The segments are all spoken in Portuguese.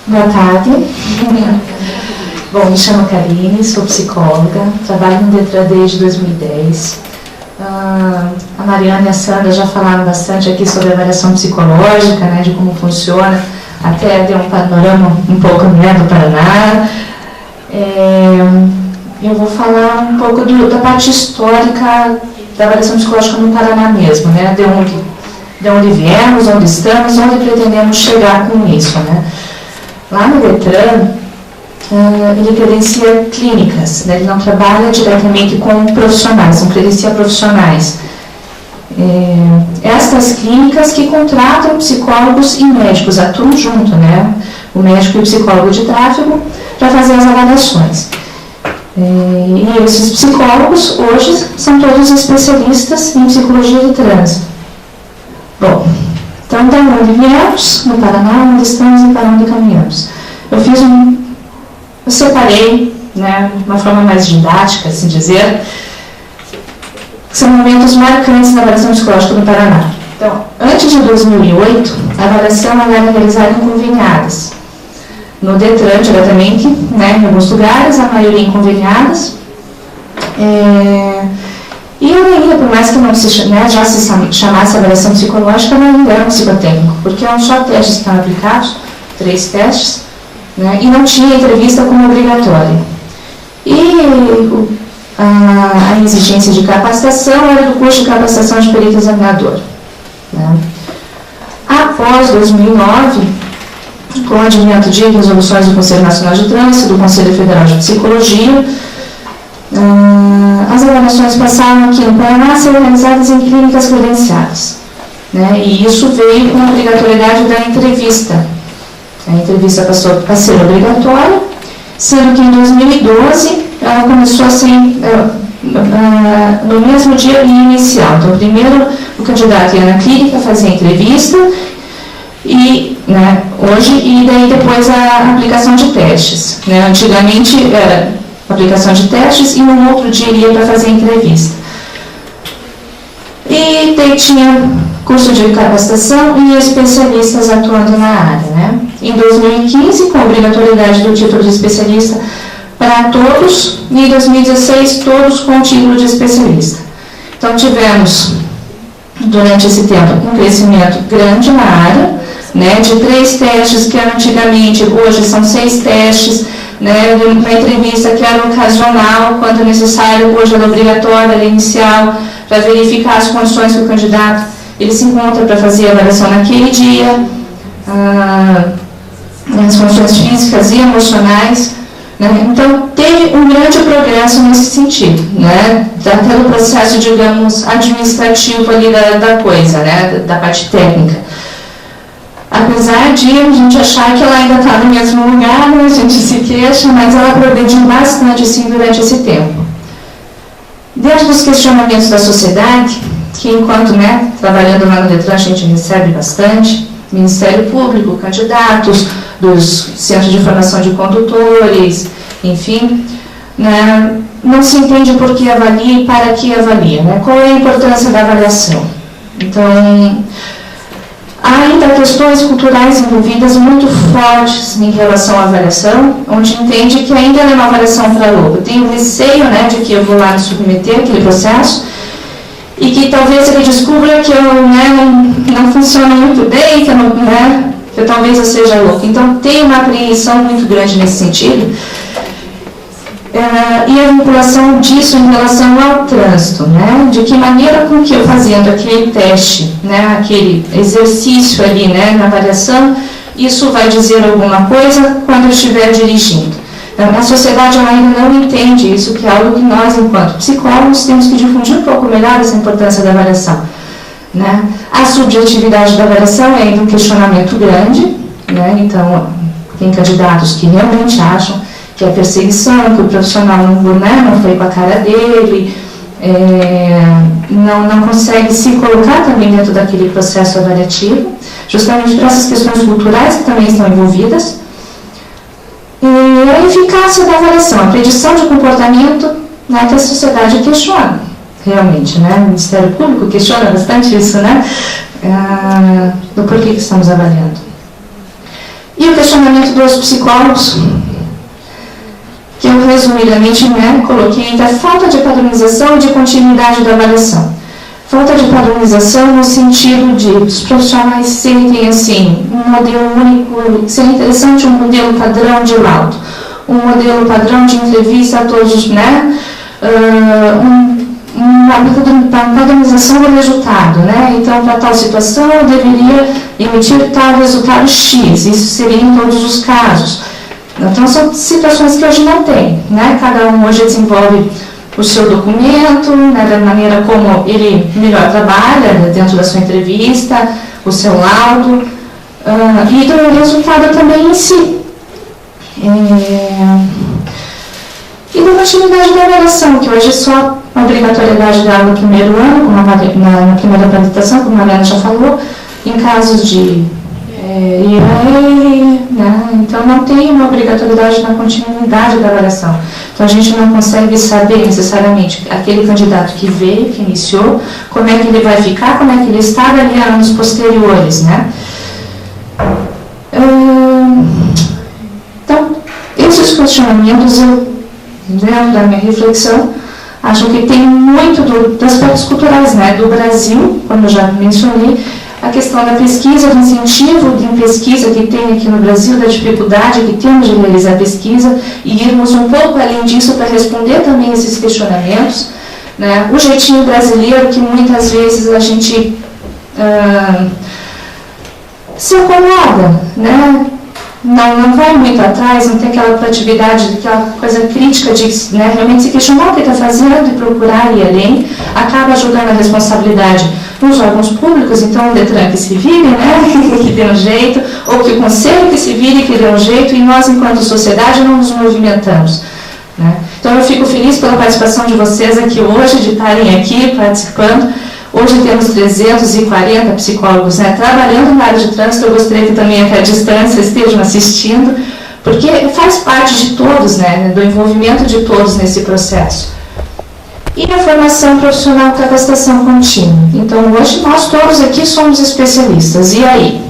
Boa tarde. Bom, me chamo Karine, sou psicóloga, trabalho no Detran desde 2010. A Mariana e a Sandra já falaram bastante aqui sobre a avaliação psicológica, né, de como funciona, até deu um panorama um pouco, né, do Paraná. Eu vou falar um pouco da parte histórica da avaliação psicológica no Paraná mesmo, né, de onde viemos, onde estamos, onde pretendemos chegar com isso, né. Lá no Detran, ele credencia clínicas, né? Ele não trabalha diretamente com profissionais, não credencia profissionais. Estas clínicas que contratam psicólogos e médicos, atuam junto, né? O médico e o psicólogo de tráfego, para fazer as avaliações. E esses psicólogos, hoje, são todos especialistas em psicologia de trânsito. Bom, então, da onde viemos, no Paraná, onde estamos e para onde caminhamos. Eu separei, né, de uma forma mais didática, assim dizer, que são momentos marcantes na avaliação psicológica no Paraná. Então, antes de 2008, a avaliação era realizada em conveniadas. No Detran, diretamente, né, em alguns lugares, a maioria em conveniadas. E ainda, por mais que não se, né, já se chamasse avaliação psicológica, não ainda era um psicotécnico, porque eram só testes que estavam aplicados, 3 testes, né, e não tinha entrevista como obrigatória. E a exigência de capacitação era do curso de capacitação de perito examinador. Né. Após 2009, com o advento de resoluções do Conselho Nacional de Trânsito, do Conselho Federal de Psicologia, as avaliações passaram aqui no Paraná a ser realizadas em clínicas credenciadas, né? E isso veio com a obrigatoriedade da entrevista. A entrevista passou a ser obrigatória, sendo que em 2012 ela começou a ser no mesmo dia inicial. Então, primeiro o candidato ia na clínica, fazia a entrevista, e, né, hoje, e daí depois a aplicação de testes. Né? Antigamente era aplicação de testes e no outro dia ele ia para fazer a entrevista. E daí tinha curso de capacitação e especialistas atuando na área. Né? Em 2015, com a obrigatoriedade do título de especialista para todos, e em 2016, todos com o título de especialista. Então, tivemos, durante esse tempo, um crescimento grande na área, né, de 3 testes que eram antigamente, hoje são 6 testes, né, uma entrevista que era ocasional, quando necessário, hoje ela é obrigatória, ela é inicial, para verificar as condições que o candidato ele se encontra para fazer a avaliação naquele dia, as condições físicas e emocionais. Né? Então, teve um grande progresso nesse sentido, né? Até no processo, digamos, administrativo ali da coisa, né? Da parte técnica. Apesar de a gente achar que ela ainda está no mesmo lugar, né? A gente se queixa, mas ela progrediu bastante assim durante esse tempo. Dentro dos questionamentos da sociedade, que enquanto, né, trabalhando lá no Detran a gente recebe bastante, Ministério Público, candidatos, dos centros de formação de condutores, enfim, né, não se entende por que avalia e para que avalia, né, qual é a importância da avaliação. Então, há ainda questões culturais envolvidas muito fortes em relação à avaliação, onde entende que ainda é uma avaliação para louco. Tem o receio, né, de que eu vou lá me submeter àquele processo e que talvez ele descubra que eu, né, não funciona muito bem, que eu, né, que talvez eu seja louco. Então, tem uma apreensão muito grande nesse sentido. E a vinculação disso em relação ao trânsito, né? De que maneira com que eu fazendo aquele teste, né, aquele exercício ali, né, na avaliação, isso vai dizer alguma coisa quando eu estiver dirigindo. Então, a sociedade ainda não entende isso, que é algo que nós, enquanto psicólogos, temos que difundir um pouco melhor essa importância da avaliação. Né? A subjetividade da avaliação é ainda um questionamento grande, né? Então, tem candidatos que realmente acham que é perseguição, que o profissional não foi com a cara dele, não consegue se colocar também dentro daquele processo avaliativo, justamente por essas questões culturais que também estão envolvidas. E a eficácia da avaliação, a predição de comportamento, né, que a sociedade questiona, realmente, né? O Ministério Público questiona bastante isso, né? Do porquê que estamos avaliando. E o questionamento dos psicólogos, que eu resumidamente coloquei entre a falta de padronização e de continuidade da avaliação. Falta de padronização no sentido de os profissionais serem assim, um modelo único, seria interessante um modelo padrão de laudo, um modelo padrão de entrevista a todos, uma padronização do resultado, Então, para tal situação, eu deveria emitir tal resultado X, isso seria em todos os casos. Então, são situações que hoje não tem, Cada um hoje desenvolve o seu documento, da maneira como ele melhor trabalha dentro da sua entrevista, o seu laudo, e do resultado também em si. E da continuidade da avaliação, que hoje é só a obrigatoriedade dela no primeiro ano, na primeira habilitação, como a Mariana já falou, em casos de IAE, então não tem uma obrigatoriedade na continuidade da avaliação. Então a gente não consegue saber necessariamente aquele candidato que veio, que iniciou, como é que ele vai ficar, como é que ele está ali anos posteriores, Então, esses questionamentos, dentro da minha reflexão, acho que tem muito dos aspectos culturais, do Brasil, como eu já mencionei, a questão da pesquisa, do incentivo de pesquisa que tem aqui no Brasil, da dificuldade que temos de realizar pesquisa, e irmos um pouco além disso para responder também esses questionamentos, O jeitinho brasileiro, que muitas vezes a gente se acomoda, Não vai muito atrás, não tem aquela proatividade, aquela coisa crítica de realmente se questionar o que está fazendo e procurar ir além, acaba jogando a responsabilidade nos órgãos públicos, então o DETRAN que se vire, que dê um jeito, ou que o Conselho que se vire, que dê um jeito, e nós, enquanto sociedade, não nos movimentamos. Então eu fico feliz pela participação de vocês aqui hoje, de estarem aqui participando. Hoje temos 340 psicólogos trabalhando na área de trânsito. Eu gostaria que também aqui à distância estejam assistindo, porque faz parte de todos, do envolvimento de todos nesse processo. E a formação profissional, capacitação contínua. Então, hoje nós todos aqui somos especialistas. E aí?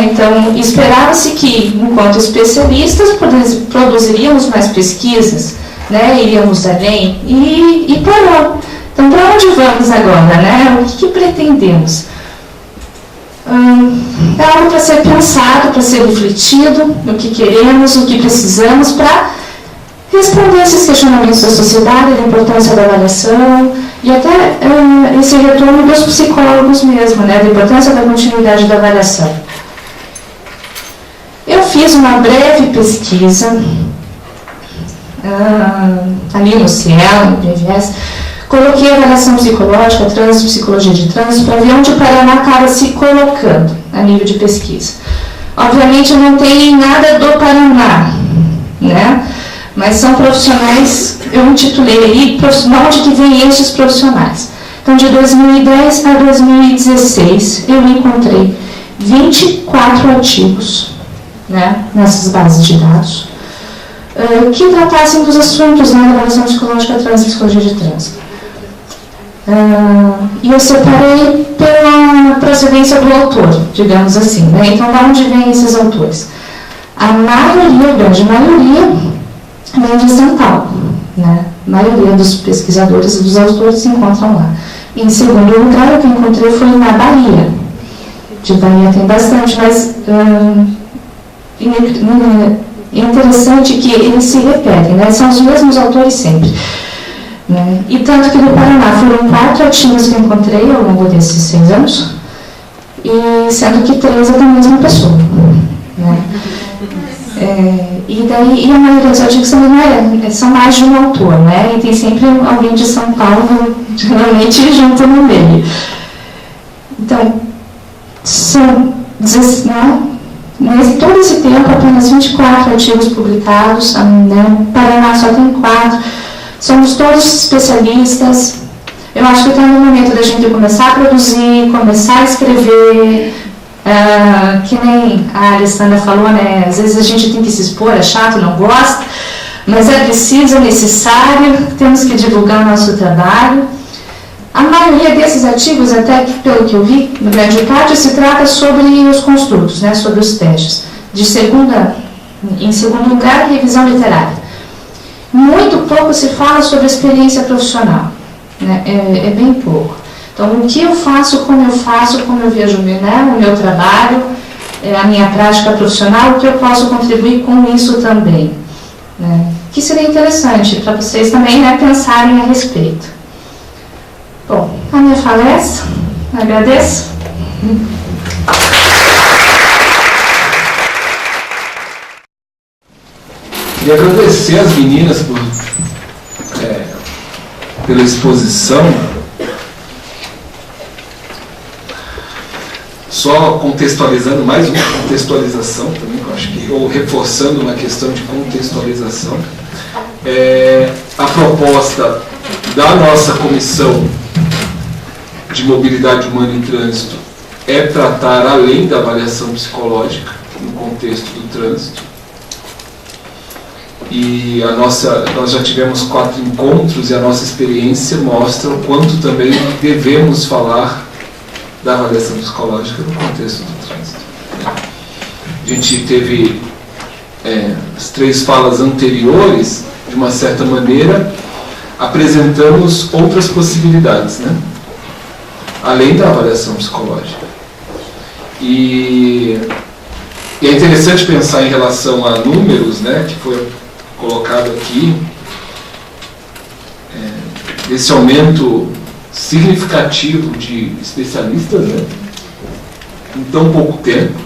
Então, esperava-se que, enquanto especialistas, produziríamos mais pesquisas, iríamos além, e parou. Então, para onde vamos agora, O que pretendemos? É algo para ser pensado, para ser refletido, o que queremos, o que precisamos, para responder esses questionamentos da sociedade, da importância da avaliação, e até esse retorno dos psicólogos mesmo, da importância da continuidade da avaliação. Eu fiz uma breve pesquisa, ali no CIEL, no BVS, coloquei avaliação psicológica, trânsito, psicologia de trânsito, para ver onde o Paraná acaba se colocando a nível de pesquisa. Obviamente não tem nada do Paraná, mas são profissionais, eu intitulei aí, onde que vem esses profissionais. Então, de 2010 a 2016, eu encontrei 24 artigos, nessas bases de dados, que tratassem dos assuntos da avaliação psicológica, trânsito e psicologia de trânsito. E eu separei pela procedência do autor, digamos assim. Então, de onde vêm esses autores? A maioria, a grande maioria, vem de São Paulo. A maioria dos pesquisadores e dos autores se encontram lá. Em segundo lugar, o que eu encontrei foi na Bahia. De Bahia tem bastante, mas é interessante que eles se repetem, são os mesmos autores sempre. E tanto que no Paraná foram 4 artigos que eu encontrei ao longo desses 6 anos, e sendo que 3 é da mesma pessoa. E a maioria dos artigos também são mais de um autor, e tem sempre alguém de São Paulo, geralmente, junto no meio. Então, são todo esse tempo, apenas 24 artigos publicados, no Paraná só tem 4. Somos todos especialistas. Eu acho que está no momento da gente começar a produzir, começar a escrever, que nem a Alessandra falou, às vezes a gente tem que se expor, é chato, não gosta, mas é preciso, é necessário, temos que divulgar o nosso trabalho. A maioria desses artigos, até que, pelo que eu vi, no grande parte, se trata sobre os construtos, sobre os testes. Em segundo lugar, revisão literária. Muito pouco se fala sobre experiência profissional, né? É bem pouco. Então, o que eu faço, como eu vejo o meu trabalho, a minha prática profissional, o que eu posso contribuir com isso também, né? Que seria interessante para vocês também, né, pensarem a respeito. Bom, a minha fala é essa. Agradeço. Queria agradecer às meninas pela exposição. Só contextualizando, mais uma contextualização também, eu acho que, ou reforçando uma questão de contextualização. A proposta da nossa comissão de mobilidade humana e trânsito é tratar além da avaliação psicológica no contexto do trânsito. E nós já tivemos 4 encontros e a nossa experiência mostra o quanto também devemos falar da avaliação psicológica no contexto do trânsito. A gente teve as 3 falas anteriores, de uma certa maneira, apresentamos outras possibilidades, né? Além da avaliação psicológica. E é interessante pensar em relação a números, né, que foi colocado aqui, esse aumento significativo de especialistas, né, em tão pouco tempo,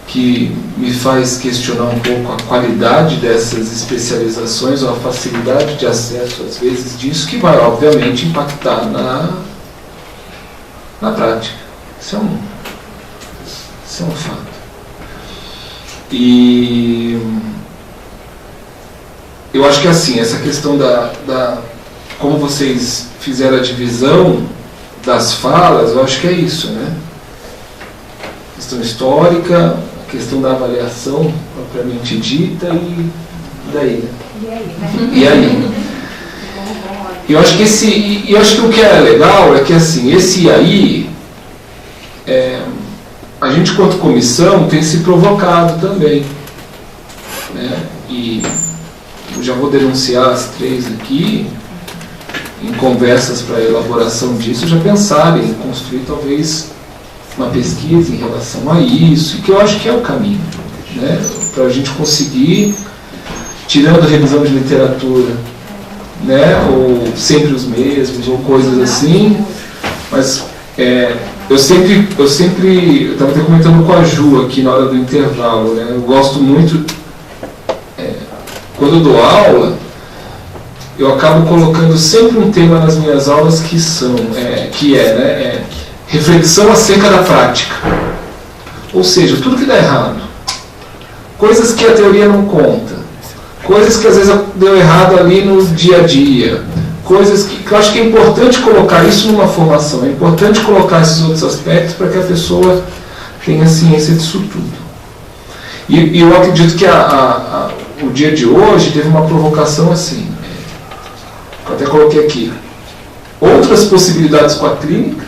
que me faz questionar um pouco a qualidade dessas especializações ou a facilidade de acesso, às vezes, disso, que vai, obviamente, impactar na prática. Isso é um fato. E eu acho que, assim, essa questão como vocês fizeram a divisão das falas, eu acho que é isso, né? Questão histórica, a questão da avaliação propriamente dita e daí, né? E aí? Eu acho que o que é legal é que, assim, esse e aí, a gente, quanto comissão, tem se provocado também, né? E eu já vou denunciar as 3 aqui, em conversas para elaboração disso, já pensarem em construir talvez uma pesquisa em relação a isso, que eu acho que é o caminho, né? Para a gente conseguir, tirando a revisão de literatura, né? Ou sempre os mesmos, ou coisas assim, mas eu estava até comentando com a Ju aqui na hora do intervalo, né? Eu gosto muito, quando eu dou aula, eu acabo colocando sempre um tema nas minhas aulas que é reflexão acerca da prática. Ou seja, tudo que dá errado, coisas que a teoria não conta, coisas que às vezes deu errado ali no dia a dia, coisas que eu acho que é importante colocar isso numa formação, é importante colocar esses outros aspectos para que a pessoa tenha ciência disso tudo. E eu acredito que o dia de hoje teve uma provocação assim, eu até coloquei aqui, outras possibilidades com a clínica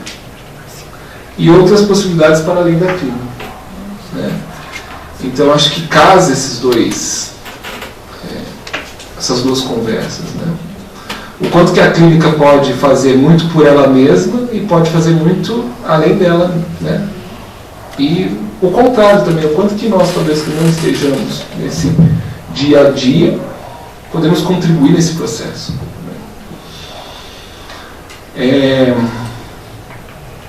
e outras possibilidades para além da clínica, né? Então acho que casa essas duas conversas, né? O quanto que a clínica pode fazer muito por ela mesma e pode fazer muito além dela, né? E o contrário também, o quanto que nós, talvez que não estejamos nesse dia a dia, podemos contribuir nesse processo.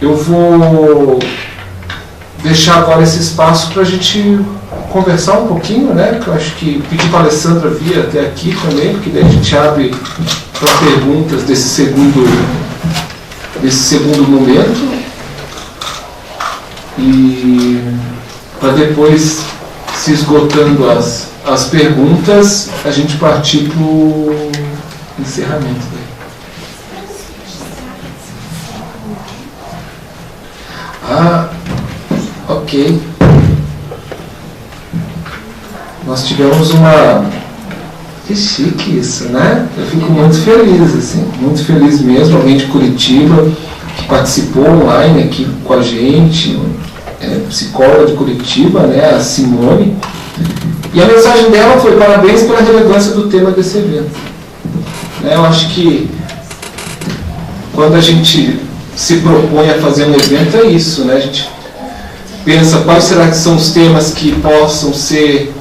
Eu vou deixar agora esse espaço para a gente conversar um pouquinho, né? Que eu acho que pedi para a Alessandra vir até aqui também, porque daí a gente abre para perguntas desse segundo momento. E para depois, se esgotando as perguntas, a gente partir para o encerramento. Ok. Nós tivemos Que chique isso, né? Eu fico muito feliz, assim, muito feliz mesmo. Alguém de Curitiba que participou online aqui com a gente. psicóloga de Curitiba, né, a Simone, e a mensagem dela foi: parabéns pela relevância do tema desse evento. Eu acho que quando a gente se propõe a fazer um evento, é isso, né? A gente pensa quais será que são os temas que possam ser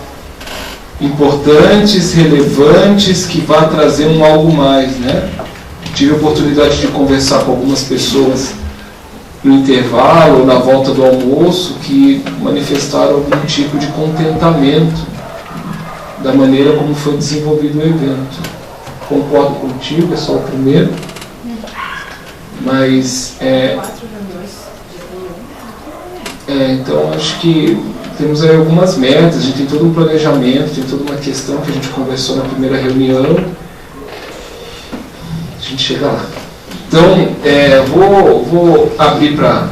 importantes, relevantes, que vá trazer um algo mais, né? Tive a oportunidade de conversar com algumas pessoas no intervalo ou na volta do almoço que manifestaram algum tipo de contentamento da maneira como foi desenvolvido o evento. Concordo contigo, é só o primeiro, mas então acho que temos aí algumas metas, a gente tem todo um planejamento, tem toda uma questão que a gente conversou na primeira reunião, a gente chega lá. Então, vou abrir para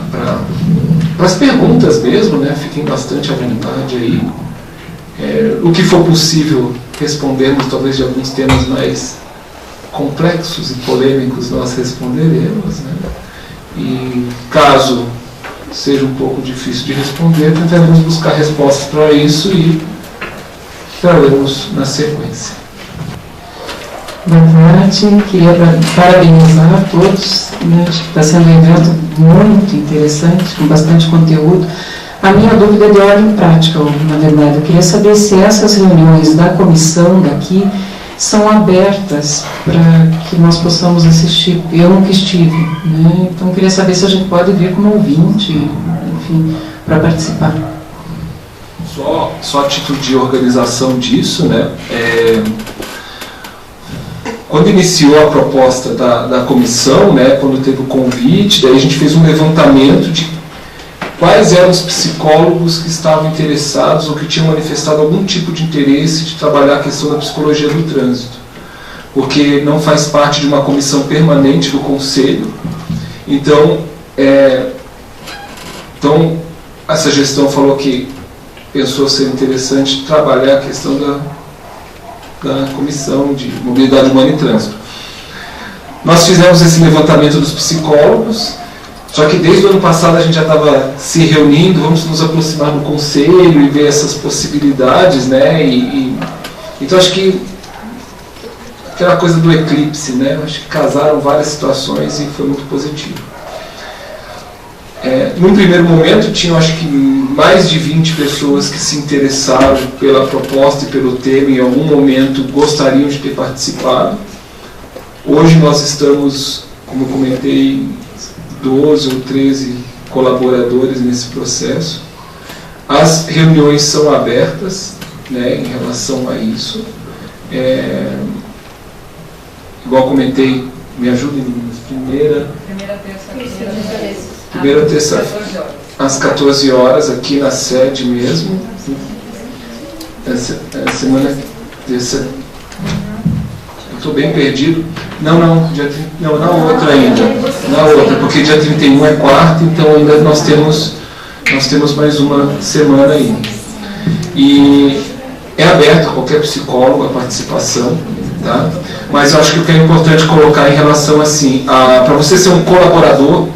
as perguntas mesmo, né? Fiquem bastante à vontade aí. O que for possível, respondermos talvez de alguns temas mais complexos e polêmicos, nós responderemos, né? E caso seja um pouco difícil de responder, tentaremos buscar respostas para isso e traremos na sequência. Boa tarde, queria parabenizar a todos, né? Acho que está sendo um evento muito interessante, com bastante conteúdo. A minha dúvida é de ordem prática, na verdade. Eu queria saber se essas reuniões da comissão daqui são abertas para que nós possamos assistir. Eu nunca estive, né? Então eu queria saber se a gente pode vir como ouvinte, enfim, para participar. Só a título de organização disso, né? Quando iniciou a proposta da comissão, né, quando teve o convite, daí a gente fez um levantamento de quais eram os psicólogos que estavam interessados ou que tinham manifestado algum tipo de interesse de trabalhar a questão da psicologia do trânsito, porque não faz parte de uma comissão permanente do Conselho. Então essa gestão falou que pensou ser interessante trabalhar a questão da Comissão de Mobilidade Humana e Trânsito. Nós fizemos esse levantamento dos psicólogos, só que desde o ano passado a gente já estava se reunindo, vamos nos aproximar do Conselho e ver essas possibilidades, né? Então acho que aquela coisa do eclipse, né? Acho que casaram várias situações e foi muito positivo. Num primeiro momento tinham acho que mais de 20 pessoas que se interessaram pela proposta e pelo tema, em algum momento gostariam de ter participado. Hoje nós estamos, como eu comentei, 12 ou 13 colaboradores nesse processo. As reuniões são abertas, né, em relação a isso. Igual comentei, me ajudem, primeira terça às 14 horas, aqui na sede mesmo. Semana terça. Eu estou bem perdido. Não, na outra ainda. Na outra, porque dia 31 é quarta, então ainda nós temos mais uma semana aí. E é aberto a qualquer psicólogo a participação, tá? Mas eu acho que o que é importante colocar em relação assim, para você ser um colaborador,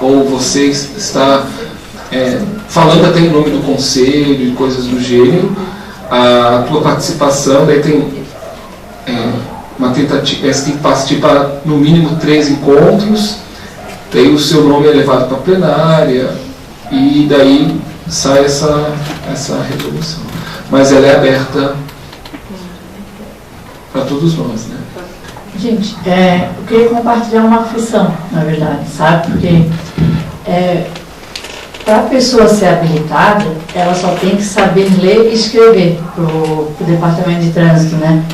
ou você está falando até em nome do conselho e coisas do gênero, a tua participação, daí tem uma tentativa, você tem que participar no mínimo 3 encontros, daí o seu nome é levado para a plenária, e daí sai essa resolução. Mas ela é aberta para todos nós, né? Gente, eu queria compartilhar uma aflição, na verdade, sabe? Porque para a pessoa ser habilitada, ela só tem que saber ler e escrever para o departamento de trânsito, né?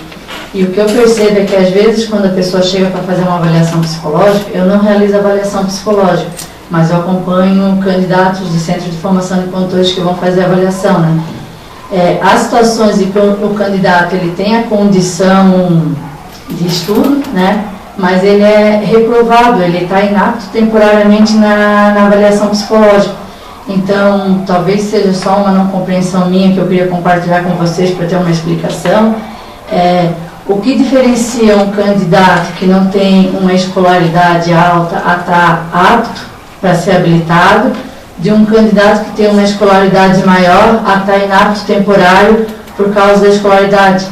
E o que eu percebo é que, às vezes, quando a pessoa chega para fazer uma avaliação psicológica, eu não realizo avaliação psicológica, mas eu acompanho candidatos de centro de formação de condutores que vão fazer a avaliação, né? Há situações em que o candidato ele tem a condição de estudo, né? Mas ele é reprovado, ele está inapto temporariamente na avaliação psicológica. Então, talvez seja só uma não compreensão minha que eu queria compartilhar com vocês para ter uma explicação. O que diferencia um candidato que não tem uma escolaridade alta a estar apto para ser habilitado de um candidato que tem uma escolaridade maior a estar inapto temporário por causa da escolaridade.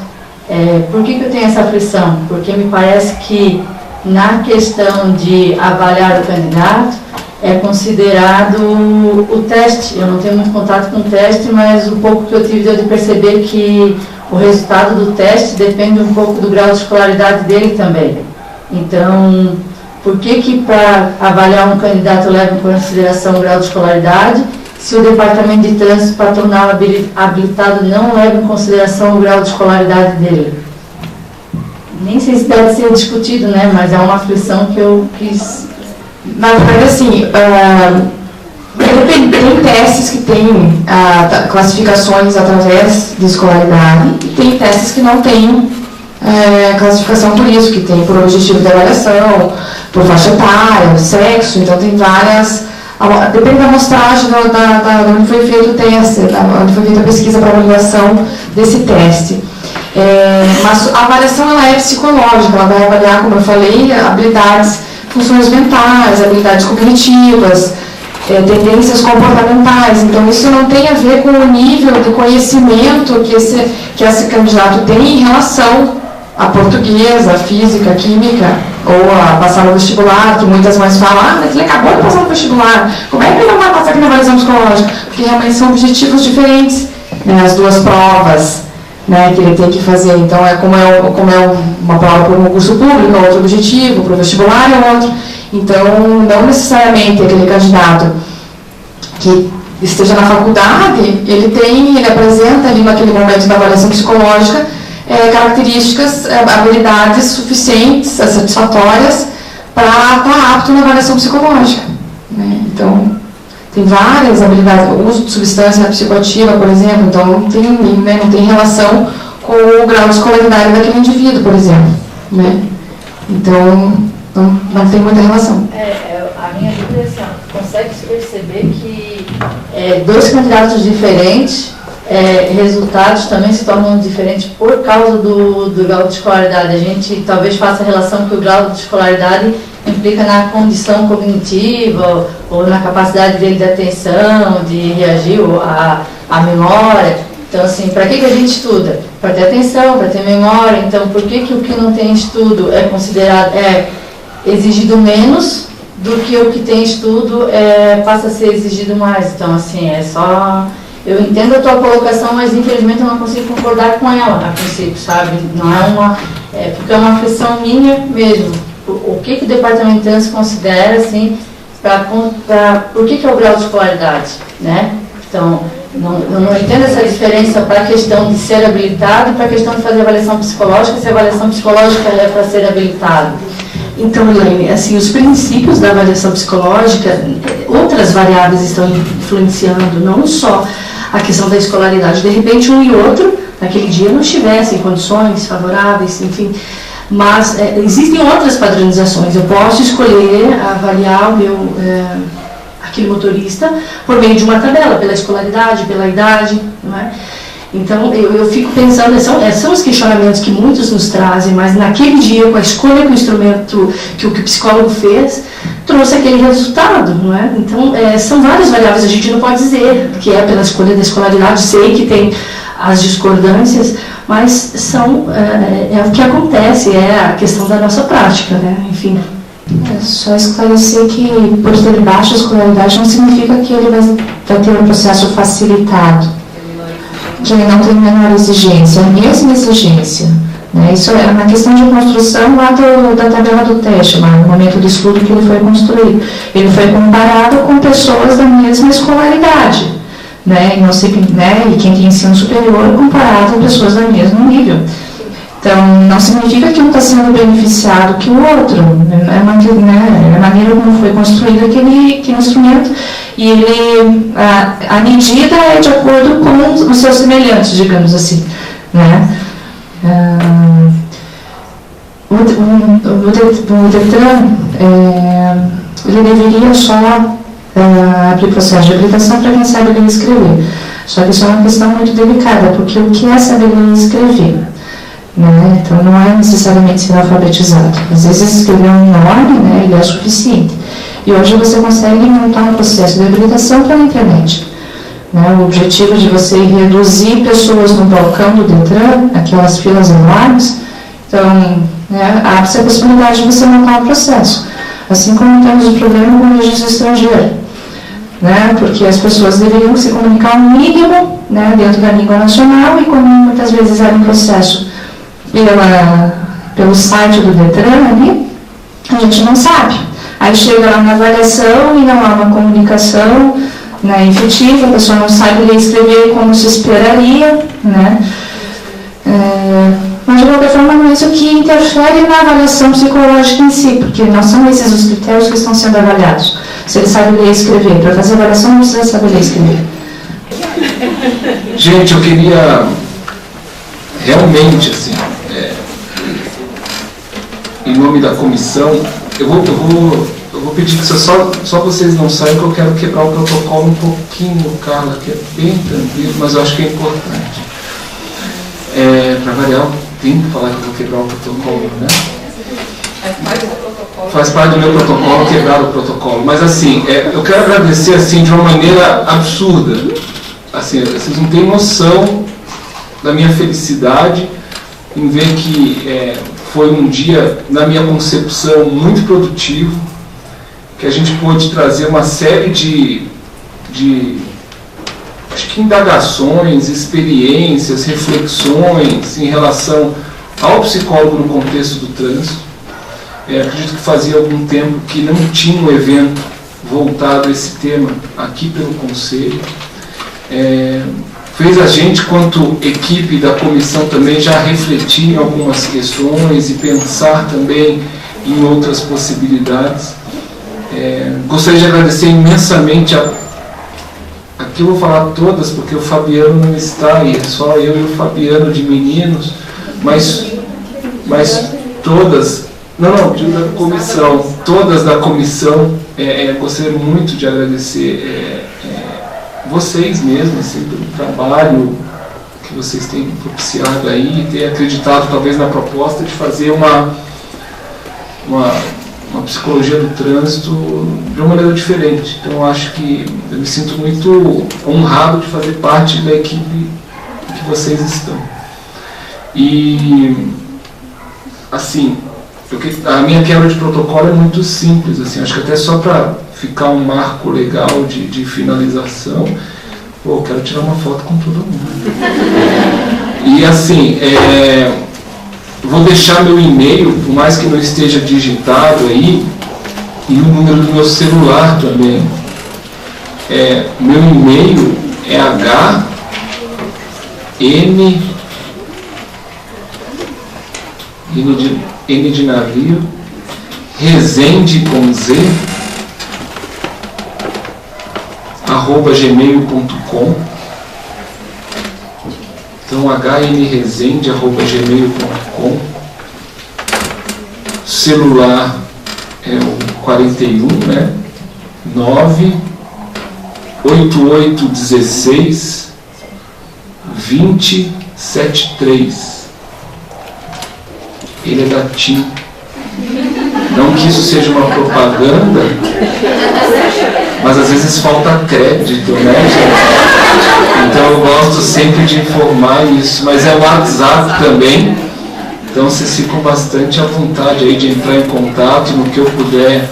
Por que eu tenho essa aflição? Porque me parece que na questão de avaliar o candidato é considerado o teste. Eu não tenho muito contato com o teste, mas o pouco que eu tive deu de perceber que o resultado do teste depende um pouco do grau de escolaridade dele também. Então, por que para avaliar um candidato leva em consideração o grau de escolaridade, se o Departamento de Trânsito Patronal habilitado não leva em consideração o grau de escolaridade dele? Nem sei se deve ser discutido, né? Mas é uma aflição que eu quis... Na verdade, assim, tem testes que têm classificações através de escolaridade e tem testes que não têm classificação por isso, que tem por objetivo de avaliação, por faixa etária, sexo, então tem várias... Depende da amostragem de onde foi feito o teste, onde foi feita a pesquisa para avaliação desse teste. Mas a avaliação ela é psicológica, ela vai avaliar, como eu falei, habilidades, funções mentais, habilidades cognitivas, tendências comportamentais. Então, isso não tem a ver com o nível de conhecimento que esse candidato tem em relação a português, a física, a química, ou a passar no vestibular, que muitas mães falam, mas ele acabou de passar no vestibular, como é que ele não vai passar aqui na avaliação psicológica? Porque realmente são objetivos diferentes, né, as duas provas, né, que ele tem que fazer. Então, como é uma prova para um concurso público, é outro objetivo, para o vestibular é outro. Então, não necessariamente aquele candidato que esteja na faculdade, ele apresenta ali naquele momento da avaliação psicológica características, habilidades suficientes, satisfatórias para estar apto na avaliação psicológica, né? Então, tem várias habilidades, o uso de substância psicoativa, por exemplo, então não tem relação com o grau de escolaridade daquele indivíduo, por exemplo, né? Então, não tem muita relação. A minha dúvida é assim, consegue-se perceber que dois candidatos diferentes, resultados também se tornam diferentes por causa do grau de escolaridade. A gente talvez faça a relação que o grau de escolaridade implica na condição cognitiva ou na capacidade dele de atenção, de reagir à memória. Então, assim, para que a gente estuda? Para ter atenção, para ter memória. Então, por que o que não tem estudo é considerado, exigido menos do que o que tem estudo passa a ser exigido mais? Então, assim, eu entendo a tua colocação, mas infelizmente eu não consigo concordar com ela a princípio, sabe? Não é porque é uma aflição minha mesmo. O que o Departamento de Trânsito considera, assim, por que é o grau de escolaridade, né? Então, eu não entendo essa diferença para a questão de ser habilitado e para a questão de fazer avaliação psicológica, se a avaliação psicológica é para ser habilitado. Então, Elaine, assim, os princípios da avaliação psicológica, outras variáveis estão influenciando, não só a questão da escolaridade. De repente, um e outro, naquele dia, não estivessem em condições favoráveis, enfim. Mas existem outras padronizações. Eu posso escolher avaliar aquele motorista por meio de uma tabela, pela escolaridade, pela idade, não é? Então, eu fico pensando, são os questionamentos que muitos nos trazem, mas naquele dia, com a escolha que o instrumento, que o psicólogo fez, trouxe aquele resultado, não é? Então, são várias variáveis, a gente não pode dizer que é pela escolha da escolaridade, sei que tem as discordâncias, mas é o que acontece, é a questão da nossa prática, né? Enfim. Só esclarecer que, por ter baixa escolaridade, não significa que ele vai ter um processo facilitado, que ele não tem menor exigência, a mesma exigência, né? Isso é na questão de construção lá da tabela do teste, lá no momento do estudo que ele foi construído. Ele foi comparado com pessoas da mesma escolaridade, né? E, não sei, né? E quem tem ensino superior comparado com pessoas do mesmo nível. Então, não significa que um está sendo beneficiado que o outro. É a maneira como foi construído aquele instrumento. E a medida é de acordo com os seus semelhantes, digamos assim, né? O Detran, ele deveria só abrir processo de habilitação para quem sabe ler e escrever. Só que isso é uma questão muito delicada, porque o que é saber ler e escrever? Né? Então, não é necessariamente ser alfabetizado. Às vezes, escrever um nome, né, ele é suficiente. E hoje você consegue montar um processo de habilitação pela internet. O objetivo de você reduzir pessoas no balcão do Detran, aquelas filas enormes, então, abre-se a possibilidade de você montar um processo. Assim como temos o problema com o registro estrangeiro, porque as pessoas deveriam se comunicar o mínimo dentro da língua nacional, e como muitas vezes era um processo pelo site do Detran ali, a gente não sabe. Aí chega lá na avaliação e não há uma comunicação efetiva, a pessoa não sabe ler e escrever como se esperaria, mas de qualquer forma não é isso que interfere na avaliação psicológica em si, porque não são esses os critérios que estão sendo avaliados. Se ele sabe ler e escrever, para fazer avaliação não precisa saber ler e escrever. Gente, eu queria realmente, assim, em nome da comissão, eu vou pedir que só vocês não saiam, que eu quero quebrar o protocolo um pouquinho, Carla, que é bem tranquilo, mas eu acho que é importante. Para variar, tem que falar que eu vou quebrar o protocolo, né? Faz parte do meu protocolo quebrar o protocolo. Mas assim, eu quero agradecer assim, de uma maneira absurda. Assim, vocês não têm noção da minha felicidade em ver que foi um dia, na minha concepção, muito produtivo, que a gente pôde trazer uma série de acho que indagações, experiências, reflexões em relação ao psicólogo no contexto do trânsito. Acredito que fazia algum tempo que não tinha um evento voltado a esse tema aqui pelo Conselho. Fez a gente, quanto equipe da comissão, também já refletir em algumas questões e pensar também em outras possibilidades. Gostaria de agradecer imensamente aqui eu vou falar todas, porque o Fabiano não está aí, é só eu e o Fabiano de meninos, mas todas, digo da comissão, todas da comissão, gostaria muito de agradecer vocês mesmos, assim, pelo trabalho que vocês têm propiciado aí, ter acreditado talvez na proposta de fazer uma psicologia do trânsito de uma maneira diferente. Então, eu acho que eu me sinto muito honrado de fazer parte da equipe que vocês estão. E, assim, a minha quebra de protocolo é muito simples, assim, acho que até só para ficar um marco legal de finalização, eu quero tirar uma foto com todo mundo. E, assim, vou deixar meu e-mail, por mais que não esteja digitado aí, e o número do meu celular também. Meu e-mail é N de navio, Rezende com Z, @gmail.com. Então, hnrezende@gmail.com. Celular é o 41, 98816 2073. Ele é da TIM. Não que isso seja uma propaganda, mas às vezes falta crédito, gente? Então eu gosto sempre de informar isso, mas é o WhatsApp também, então vocês ficam bastante à vontade aí de entrar em contato no que eu puder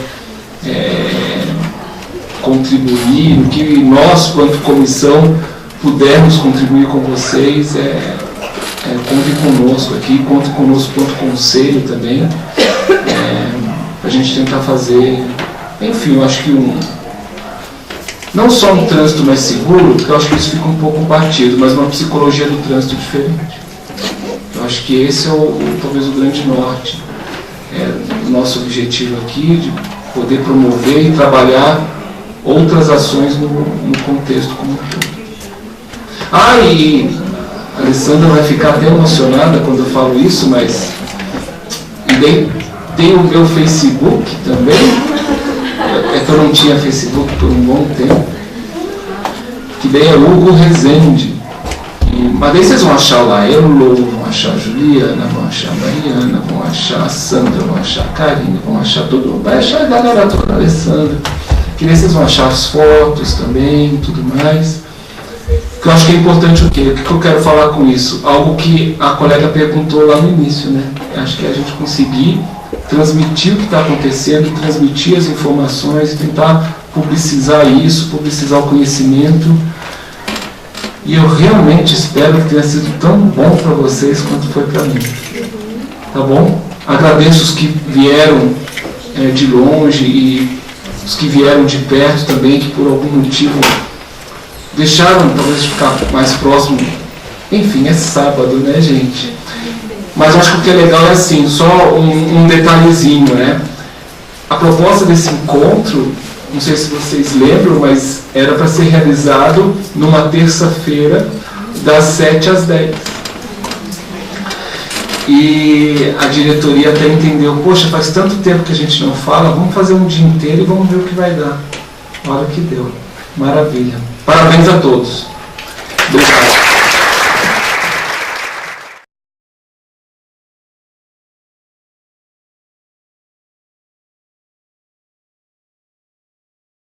contribuir, no que nós, quanto comissão, pudermos contribuir com vocês. Contem conosco aqui, contem conosco quanto conselho também, para a gente tentar fazer, enfim, eu acho que não só um trânsito mais seguro, porque eu acho que isso fica um pouco batido, mas uma psicologia do trânsito diferente. Eu acho que esse é talvez o grande norte do nosso objetivo aqui, de poder promover e trabalhar outras ações no contexto como um todo. E a Alessandra vai ficar até emocionada quando eu falo isso, mas tem o meu Facebook também, que eu não tinha Facebook por um bom tempo, que daí é Hugo Rezende. Mas daí vocês vão achar lá, Elô, vão achar a Juliana, vão achar a Mariana, vão achar a Sandra, vão achar a Karine, vão achar tudo, vai achar a galera toda, a Alessandra. Que nem vocês vão achar as fotos também, tudo mais. Que eu acho que é importante o quê? O que eu quero falar com isso? Algo que a colega perguntou lá no início, né? Acho que é a gente conseguir transmitir o que está acontecendo, transmitir as informações e tentar publicizar isso, publicizar o conhecimento. E eu realmente espero que tenha sido tão bom para vocês quanto foi para mim. Tá bom? Agradeço os que vieram de longe e os que vieram de perto também, que por algum motivo deixaram talvez ficar mais próximo. Enfim, é sábado, né, gente? Mas acho que o que é legal é assim, só um detalhezinho, né? A proposta desse encontro, não sei se vocês lembram, mas era para ser realizado numa terça-feira, das 7 às 10. E a diretoria até entendeu, poxa, faz tanto tempo que a gente não fala, vamos fazer um dia inteiro e vamos ver o que vai dar. Olha o que deu. Maravilha. Parabéns a todos. Obrigado.